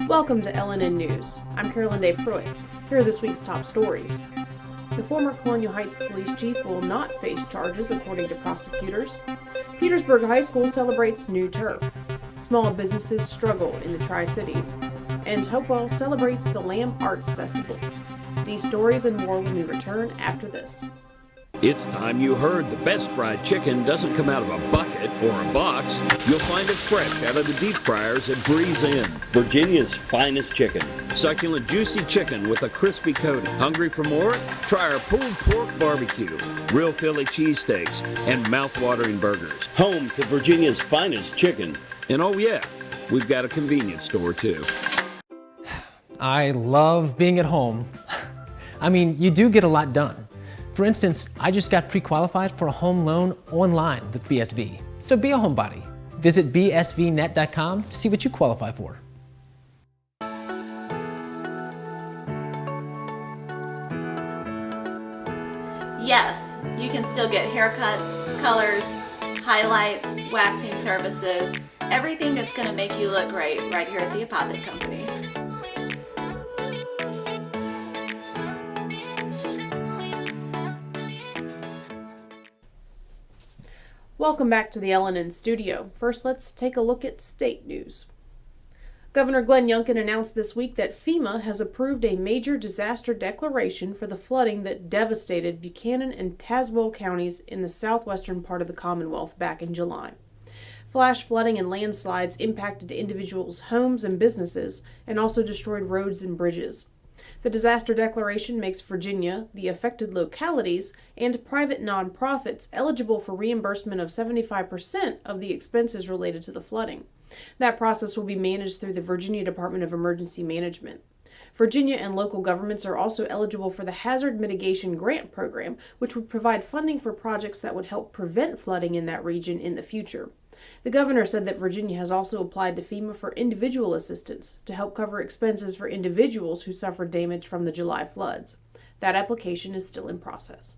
Welcome to LNN News. I'm Carolyn Day Pruitt. Here are this week's top stories. The former Colonial Heights police chief will not face charges, according to prosecutors. Petersburg High School celebrates new turf. Small businesses struggle in the Tri-Cities. And Hopewell celebrates the Lamb Arts Festival. These stories and more when we return after this. It's time you heard the best fried chicken doesn't come out of a bucket or a box. You'll find it fresh out of the deep fryers at Breeze Inn. Virginia's finest chicken. Succulent, juicy chicken with a crispy coating. Hungry for more? Try our pulled pork barbecue, real Philly cheesesteaks, and mouth-watering burgers. Home to Virginia's finest chicken. And oh yeah, we've got a convenience store too. I love being at home. I mean, you do get a lot done. For instance, I just got pre-qualified for a home loan online with BSV. So be a homebody. Visit bsvnet.com to see what you qualify for. Yes, you can still get haircuts, colors, highlights, waxing services, everything that's going to make you look great right here at the Apothic Company. Welcome back to the LNN studio. First, let's take a look at state news. Governor Glenn Youngkin announced this week that FEMA has approved a major disaster declaration for the flooding that devastated Buchanan and Tazewell counties in the southwestern part of the Commonwealth back in July. Flash flooding and landslides impacted individuals' homes and businesses and also destroyed roads and bridges. The disaster declaration makes Virginia, the affected localities, and private nonprofits eligible for reimbursement of 75% of the expenses related to the flooding. That process will be managed through the Virginia Department of Emergency Management. Virginia and local governments are also eligible for the Hazard Mitigation Grant Program, which would provide funding for projects that would help prevent flooding in that region in the future. The governor said that Virginia has also applied to FEMA for individual assistance to help cover expenses for individuals who suffered damage from the July floods. That application is still in process.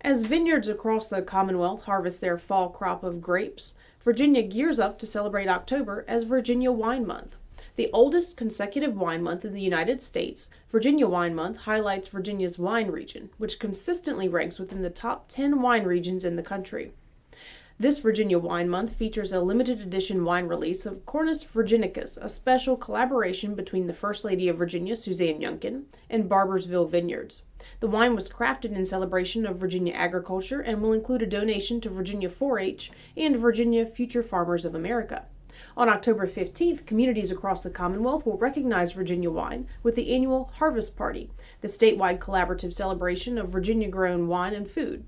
As vineyards across the Commonwealth harvest their fall crop of grapes, Virginia gears up to celebrate October as Virginia Wine Month. The oldest consecutive wine month in the United States, Virginia Wine Month highlights Virginia's wine region, which consistently ranks within the top 10 wine regions in the country. This Virginia Wine Month features a limited edition wine release of Cornus Virginicus, a special collaboration between the First Lady of Virginia, Suzanne Youngkin, and Barbersville Vineyards. The wine was crafted in celebration of Virginia agriculture and will include a donation to Virginia 4-H and Virginia Future Farmers of America. On October 15th, communities across the Commonwealth will recognize Virginia wine with the annual Harvest Party, the statewide collaborative celebration of Virginia-grown wine and food.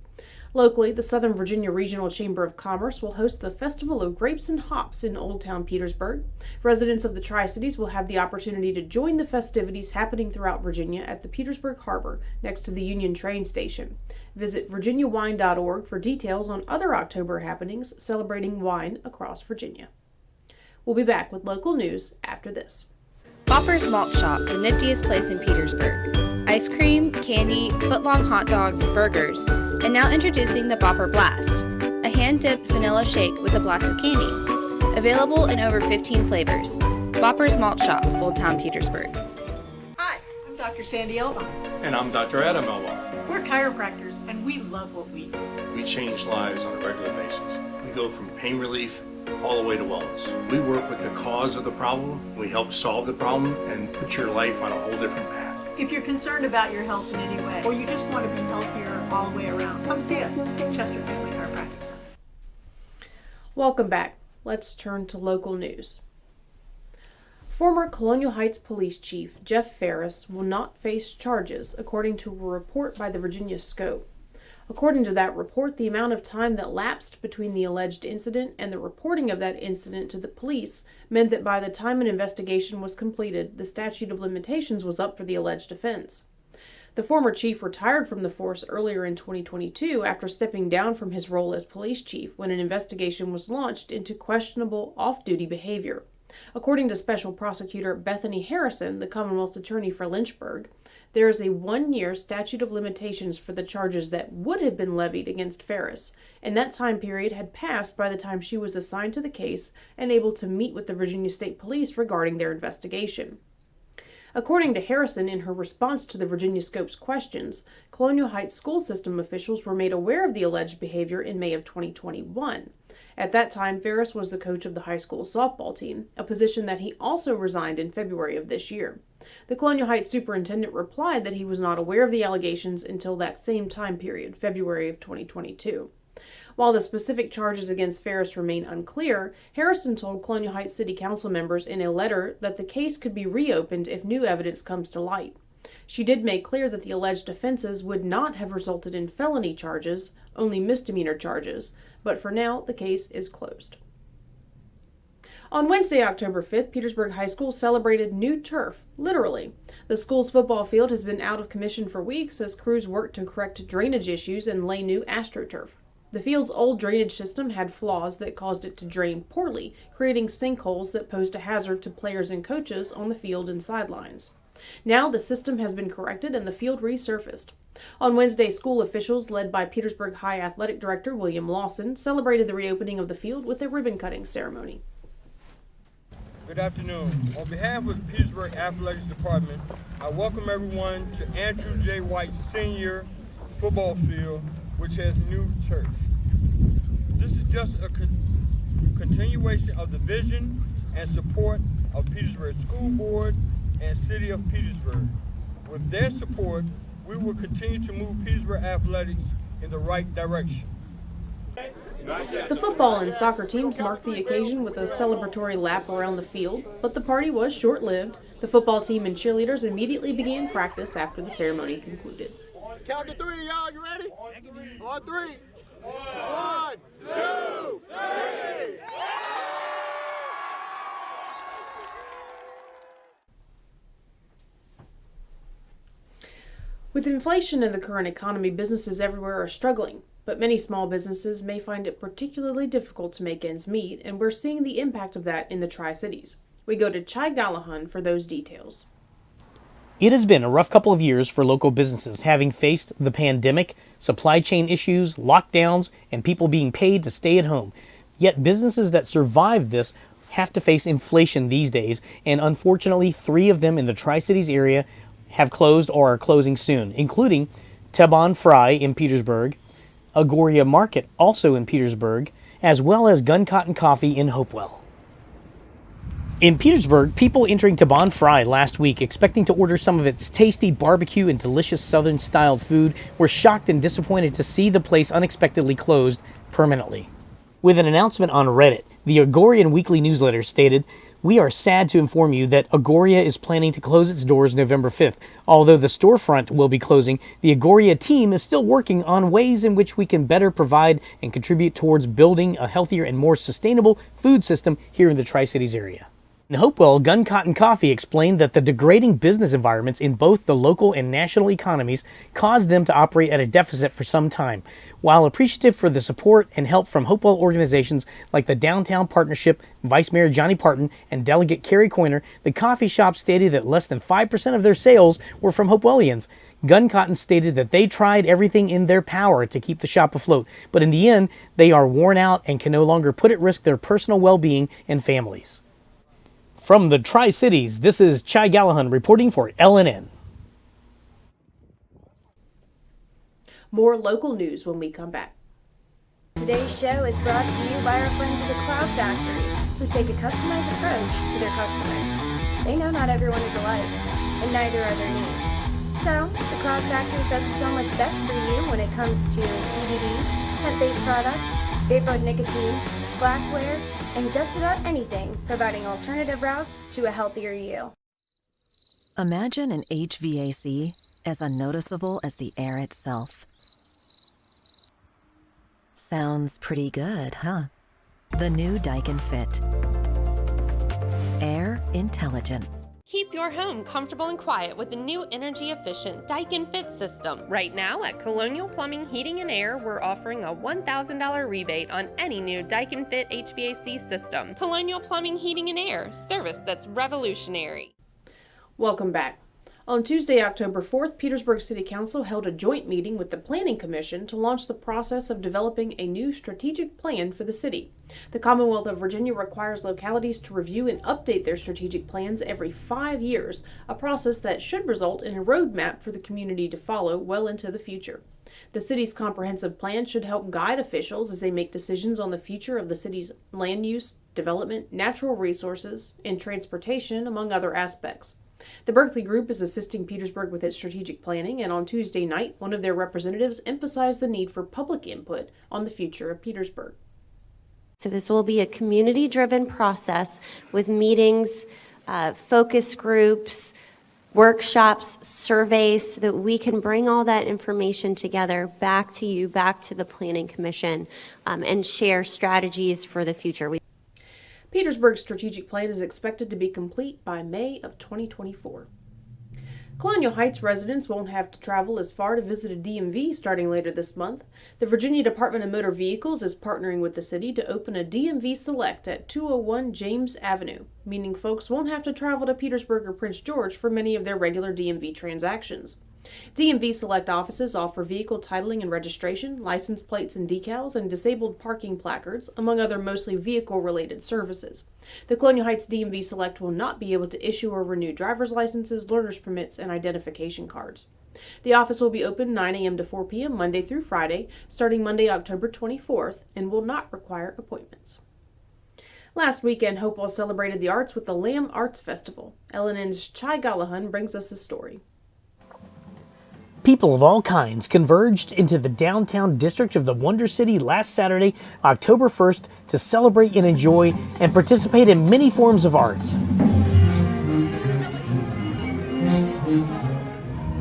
Locally, the Southern Virginia Regional Chamber of Commerce will host the Festival of Grapes and Hops in Old Town Petersburg. Residents of the Tri-Cities will have the opportunity to join the festivities happening throughout Virginia at the Petersburg Harbor next to the Union train station. Visit virginiawine.org for details on other October happenings celebrating wine across Virginia. We'll be back with local news after this. Bopper's Malt Shop, the niftiest place in Petersburg. Ice cream, candy, footlong hot dogs, burgers, and now introducing the Bopper Blast, a hand-dipped vanilla shake with a blast of candy. Available in over 15 flavors. Bopper's Malt Shop, Old Town Petersburg. Hi, I'm Dr. Sandy Elba. And I'm Dr. Adam Elba. We're chiropractors, and we love what we do. We change lives on a regular basis. We go from pain relief all the way to wellness. We work with the cause of the problem, we help solve the problem, and put your life on a whole different path. If you're concerned about your health in any way, or you just want to be healthier all the way around, come see us, Chester Family Chiropractic Center. Welcome back. Let's turn to local news. Former Colonial Heights Police Chief Jeff Ferris will not face charges, according to a report by the Virginia Scope. According to that report, the amount of time that lapsed between the alleged incident and the reporting of that incident to the police meant that by the time an investigation was completed, the statute of limitations was up for the alleged offense. The former chief retired from the force earlier in 2022 after stepping down from his role as police chief when an investigation was launched into questionable off-duty behavior. According to Special Prosecutor Bethany Harrison, the Commonwealth's attorney for Lynchburg, There is a 1-year statute of limitations for the charges that would have been levied against Ferris, and that time period had passed by the time she was assigned to the case and able to meet with the Virginia State Police regarding their investigation. According to Harrison, in her response to the Virginia Scope's questions, Colonial Heights school system officials were made aware of the alleged behavior in May of 2021. At that time, Ferris was the coach of the high school softball team, a position that he also resigned in February of this year. The Colonial Heights superintendent replied that he was not aware of the allegations until that same time period, February of 2022. While the specific charges against Ferris remain unclear, Harrison told Colonial Heights City Council members in a letter that the case could be reopened if new evidence comes to light. She did make clear that the alleged offenses would not have resulted in felony charges, only misdemeanor charges, but for now, the case is closed. On Wednesday, October 5th, Petersburg High School celebrated new turf, literally. The school's football field has been out of commission for weeks as crews work to correct drainage issues and lay new AstroTurf. The field's old drainage system had flaws that caused it to drain poorly, creating sinkholes that posed a hazard to players and coaches on the field and sidelines. Now the system has been corrected and the field resurfaced. On Wednesday, school officials, led by Petersburg High Athletic Director William Lawson, celebrated the reopening of the field with a ribbon-cutting ceremony. Good afternoon. On behalf of the Petersburg Athletics Department, I welcome everyone to Andrew J. White's senior football field, which has new turf. This is just a continuation of the vision and support of Petersburg School Board and City of Petersburg. With their support, we will continue to move Petersburg athletics in the right direction. The football and soccer teams marked the occasion with a celebratory lap around the field, but the party was short-lived. The football team and cheerleaders immediately began practice after the ceremony concluded. Count to three, y'all. You ready? On three. 1, 2, 3. With inflation in the current economy, businesses everywhere are struggling, but many small businesses may find it particularly difficult to make ends meet, and we're seeing the impact of that in the Tri-Cities. We go to Chai Gallahan for those details. It has been a rough couple of years for local businesses, having faced the pandemic, supply chain issues, lockdowns, and people being paid to stay at home. Yet businesses that survived this have to face inflation these days, and unfortunately 3 of them in the Tri-Cities area have closed or are closing soon, including Tebon Fry in Petersburg, Agoria Market also in Petersburg, as well as Gun Cotton Coffee in Hopewell. In Petersburg, people entering Tebon Fry last week expecting to order some of its tasty barbecue and delicious Southern-styled food were shocked and disappointed to see the place unexpectedly closed permanently. With an announcement on Reddit, the Agorian weekly newsletter stated, "We are sad to inform you that Agoria is planning to close its doors November 5th. Although the storefront will be closing, the Agoria team is still working on ways in which we can better provide and contribute towards building a healthier and more sustainable food system here in the Tri-Cities area." In Hopewell, Gun Cotton Coffee explained that the degrading business environments in both the local and national economies caused them to operate at a deficit for some time. While appreciative for the support and help from Hopewell organizations like the Downtown Partnership, Vice Mayor Johnny Parton, and Delegate Kerry Coyner, the coffee shop stated that less than 5% of their sales were from Hopewellians. Gun Cotton stated that they tried everything in their power to keep the shop afloat, but in the end, they are worn out and can no longer put at risk their personal well-being and families. From the Tri-Cities, this is Chai Gallahan reporting for LNN. More local news when we come back. Today's show is brought to you by our friends at the Cloud Factory, who take a customized approach to their customers. They know not everyone is alike, and neither are their needs. So, the Cloud Factory focuses on what's best for you when it comes to CBD, hemp-based products, vapor nicotine, glassware, and just about anything, providing alternative routes to a healthier you. Imagine an HVAC as unnoticeable as the air itself. Sounds pretty good, huh? The new Daikin Fit. Air intelligence. Keep your home comfortable and quiet with the new energy-efficient Daikin Fit system. Right now at Colonial Plumbing, Heating and Air, we're offering a $1,000 rebate on any new Daikin Fit HVAC system. Colonial Plumbing, Heating and Air, service that's revolutionary. Welcome back. On Tuesday, October 4th, Petersburg City Council held a joint meeting with the Planning Commission to launch the process of developing a new strategic plan for the city. The Commonwealth of Virginia requires localities to review and update their strategic plans every 5 years, a process that should result in a roadmap for the community to follow well into the future. The city's comprehensive plan should help guide officials as they make decisions on the future of the city's land use, development, natural resources, and transportation, among other aspects. The Berkeley Group is assisting Petersburg with its strategic planning, and on Tuesday night, one of their representatives emphasized the need for public input on the future of Petersburg. So this will be a community-driven process with meetings, focus groups, workshops, surveys, so that we can bring all that information together back to you, back to the Planning Commission, and share strategies for the future. Petersburg's strategic plan is expected to be complete by May of 2024. Colonial Heights residents won't have to travel as far to visit a DMV starting later this month. The Virginia Department of Motor Vehicles is partnering with the city to open a DMV Select at 201 James Avenue, meaning folks won't have to travel to Petersburg or Prince George for many of their regular DMV transactions. DMV Select offices offer vehicle titling and registration, license plates and decals, and disabled parking placards, among other mostly vehicle-related services. The Colonial Heights DMV Select will not be able to issue or renew driver's licenses, learner's permits, and identification cards. The office will be open 9 a.m. to 4 p.m. Monday through Friday, starting Monday, October 24th, and will not require appointments. Last weekend, Hopewell celebrated the arts with the Lamb Arts Festival. LNN's Chai Gallahan brings us a story. People of all kinds converged into the downtown district of the Wonder City last Saturday, October 1st, to celebrate and enjoy and participate in many forms of art.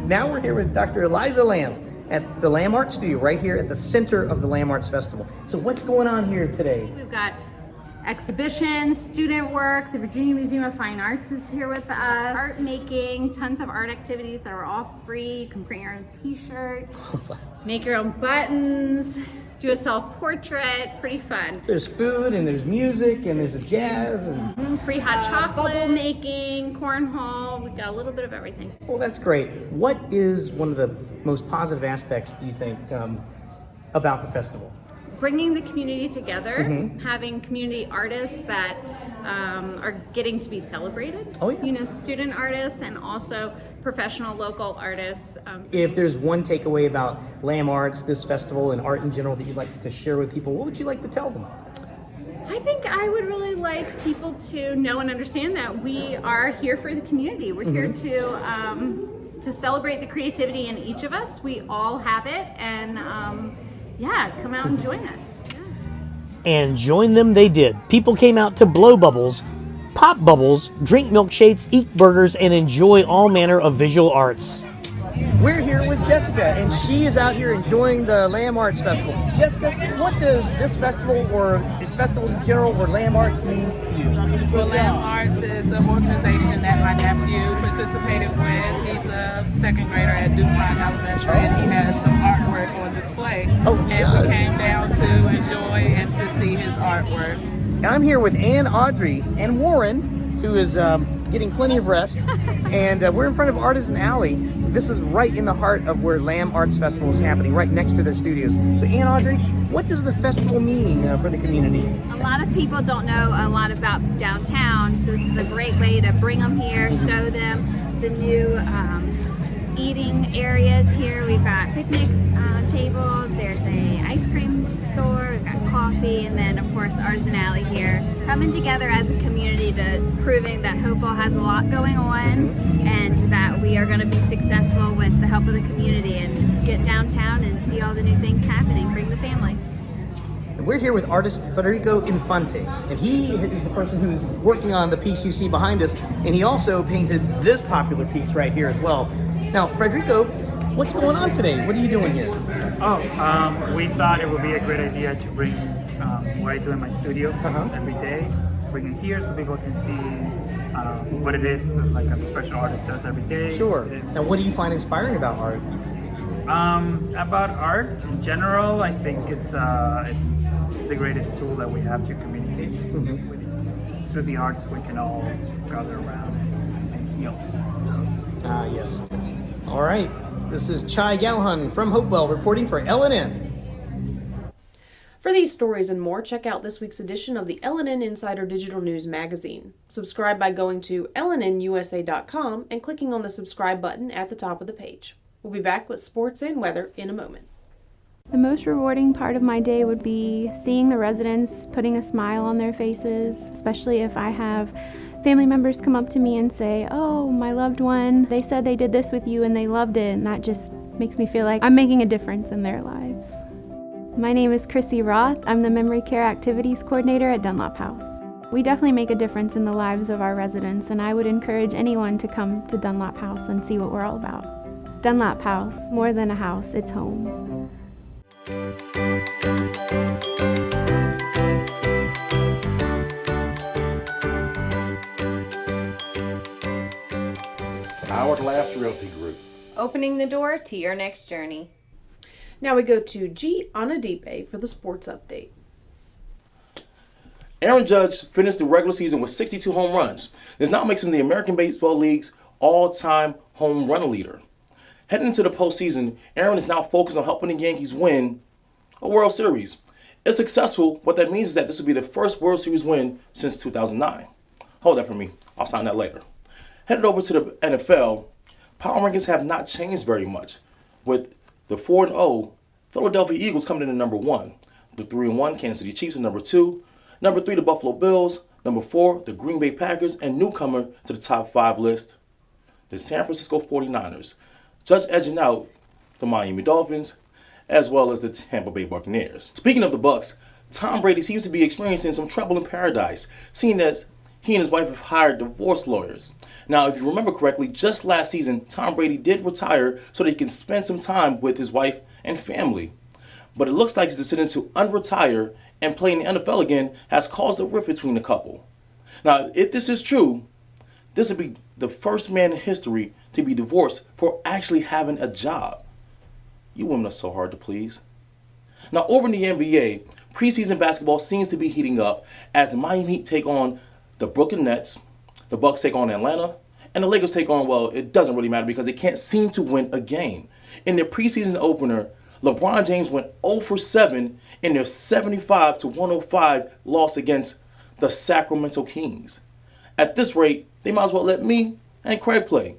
Now we're here with Dr. Eliza Lamb at the Lamb Art Studio right here at the center of the Lamb Arts Festival. So what's going on here today? We've got exhibitions, student work, the Virginia Museum of Fine Arts is here with us, art making, tons of art activities that are all free. You can print your own t-shirt, make your own buttons, do a self-portrait, pretty fun. There's food and there's music and there's jazz and free hot chocolate, bubble making, cornhole, we've got a little bit of everything. Well, that's great. What is one of the most positive aspects, do you think, about the festival? Bringing the community together, having community artists that are getting to be celebrated. Oh, yeah. You know, student artists and also professional local artists. If there's one takeaway about Lamb Arts, this festival, and art in general that you'd like to share with people, what would you like to tell them? I think I would really like people to know and understand that we are here for the community. We're here to celebrate the creativity in each of us. We all have it, and yeah, come out and join us. Yeah. And join them they did. People came out to blow bubbles, pop bubbles, drink milkshakes, eat burgers, and enjoy all manner of visual arts. We're here with Jessica, and she is out here enjoying the Lamb Arts Festival. Jessica, what does this festival, or festivals in general, or Lamb Arts means to you? Well, Lamb Arts is an organization that my nephew participated with. He's a second grader at DuPont Elementary, and he has some artwork on display. And we came down to enjoy and to see his artwork. And I'm here with Ann, Audrey, and Warren, who is getting plenty of rest. And we're in front of Artisan Alley. This is right in the heart of where Lamb Arts Festival is happening, right next to their studios. So Ann, Audrey, what does the festival mean for the community? A lot of people don't know a lot about downtown, so this is a great way to bring them here, show them the new eating areas here. We've got picnic tables, there's a ice cream store, we've got coffee, and then of course Artisan Alley here. So coming together as a community to proving that Hopewell has a lot going on and that we are going to be successful with the help of the community and get downtown and see all the new things happening, bring the family. And we're here with artist Federico Infante, and he is the person who's working on the piece you see behind us, and he also painted this popular piece right here as well. Now, Federico, what's going on today? What are you doing here? We thought it would be a great idea to bring what I do in my studio every day, bring it here so people can see what it is like a professional artist does every day. Sure. Now, what do you find inspiring about art? About art in general, I think it's the greatest tool that we have to communicate with. Through the arts, we can all gather around and heal. So Yes. All right. This is Chai Galhan from Hopewell reporting for LNN. For these stories and more, check out this week's edition of the LNN Insider Digital News magazine. Subscribe by going to lnnusa.com and clicking on the subscribe button at the top of the page. We'll be back with sports and weather in a moment. The most rewarding part of my day would be seeing the residents putting a smile on their faces, especially if I have family members come up to me and say, "Oh, my loved one, they said they did this with you and they loved it," and that just makes me feel like I'm making a difference in their lives. My name is Chrissy Roth. I'm the Memory Care Activities Coordinator at Dunlop House. We definitely make a difference in the lives of our residents, and I would encourage anyone to come to Dunlop House and see what we're all about. Dunlop House, more than a house, it's home. Hourglass Realty Group. Opening the door to your next journey. Now we go to G. Anadipe for the sports update. Aaron Judge finished the regular season with 62 home runs. This now makes him the American Baseball League's all-time home run leader. Heading into the postseason, Aaron is now focused on helping the Yankees win a World Series. If successful, what that means is that this will be the first World Series win since 2009. Hold that for me. I'll sign that later. Headed over to the NFL, power rankings have not changed very much, with the 4-0 Philadelphia Eagles coming in at number 1. The 3-1 Kansas City Chiefs at number 2. Number 3, the Buffalo Bills. Number 4, the Green Bay Packers. And newcomer to the top 5 list, the San Francisco 49ers. Just edging out the Miami Dolphins, as well as the Tampa Bay Buccaneers. Speaking of the Bucs, Tom Brady seems to be experiencing some trouble in paradise, seeing as he and his wife have hired divorce lawyers. Now, if you remember correctly, just last season, Tom Brady did retire so that he can spend some time with his wife and family. But it looks like his decision to unretire and play in the NFL again has caused a rift between the couple. Now, if this is true, this would be the first man in history to be divorced for actually having a job. You women are so hard to please. Now, over in the NBA, preseason basketball seems to be heating up as the Miami Heat take on the Brooklyn Nets, the Bucks take on Atlanta, and the Lakers take on, well, it doesn't really matter because they can't seem to win a game. In their preseason opener, LeBron James went 0 for 7 in their 75-105 loss against the Sacramento Kings. At this rate, they might as well let me and Craig play.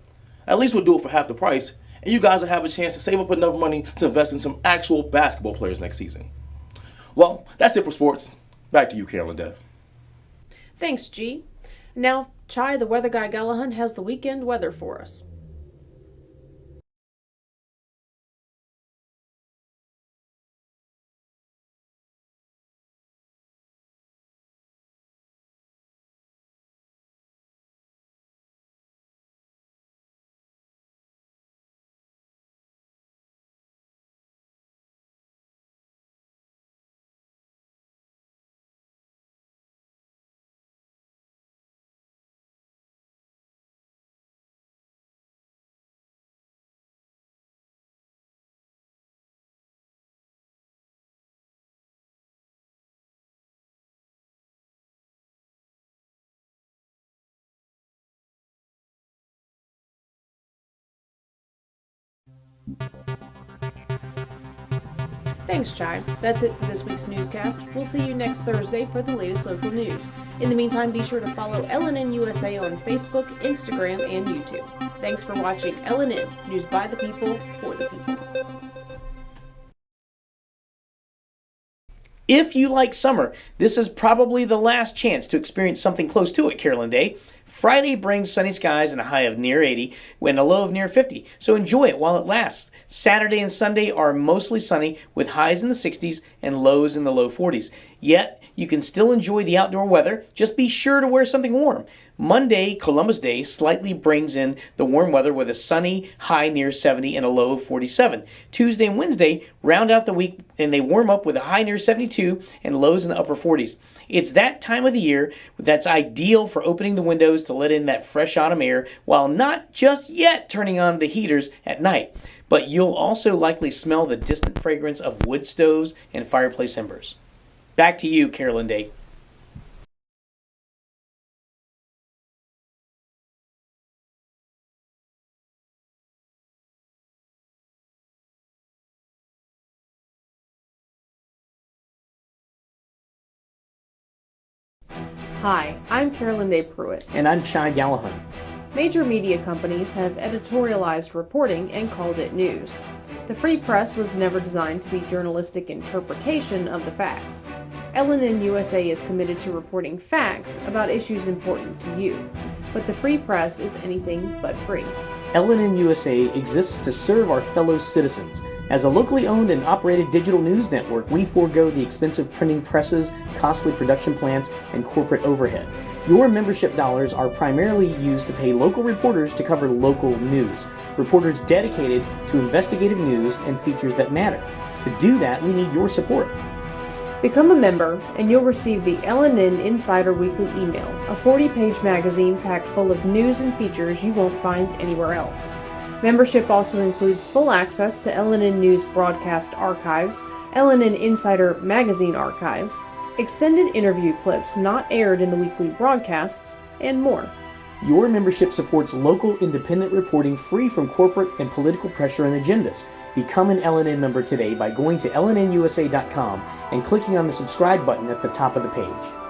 At least we'll do it for half the price, and you guys will have a chance to save up enough money to invest in some actual basketball players next season. Well, that's it for sports. Back to you, Carolyn Dev. Thanks, G. Now, Chai, the weather guy Gallahan, has the weekend weather for us. Thanks, Chai. That's it for this week's newscast. We'll see you next Thursday for the latest local news. In the meantime, be sure to follow LNN USA on Facebook, Instagram, and YouTube. Thanks for watching LNN, news by the people, for the people. If you like summer, this is probably the last chance to experience something close to it, Carolyn Day. Friday brings sunny skies and a high of near 80 and a low of near 50, so enjoy it while it lasts. Saturday and Sunday are mostly sunny with highs in the 60s and lows in the low 40s. Yet, you can still enjoy the outdoor weather, just be sure to wear something warm. Monday, Columbus Day, slightly brings in the warm weather with a sunny high near 70 and a low of 47. Tuesday and Wednesday round out the week and they warm up with a high near 72 and lows in the upper 40s. It's that time of the year that's ideal for opening the windows to let in that fresh autumn air while not just yet turning on the heaters at night. But you'll also likely smell the distant fragrance of wood stoves and fireplace embers. Back to you, Carolyn Day. Hi, I'm Carolyn Day Pruitt. And I'm Chai Gallahan. Major media companies have editorialized reporting and called it news. The free press was never designed to be journalistic interpretation of the facts. LNN USA is committed to reporting facts about issues important to you, but the free press is anything but free. LNN USA exists to serve our fellow citizens. As a locally owned and operated digital news network, we forego the expensive printing presses, costly production plants, and corporate overhead. Your membership dollars are primarily used to pay local reporters to cover local news. Reporters dedicated to investigative news and features that matter. To do that, we need your support. Become a member, and you'll receive the LNN Insider Weekly Email, a 40-page magazine packed full of news and features you won't find anywhere else. Membership also includes full access to LNN News broadcast archives, LNN Insider magazine archives, extended interview clips not aired in the weekly broadcasts, and more. Your membership supports local independent reporting free from corporate and political pressure and agendas. Become an LNN member today by going to lnnusa.com and clicking on the subscribe button at the top of the page.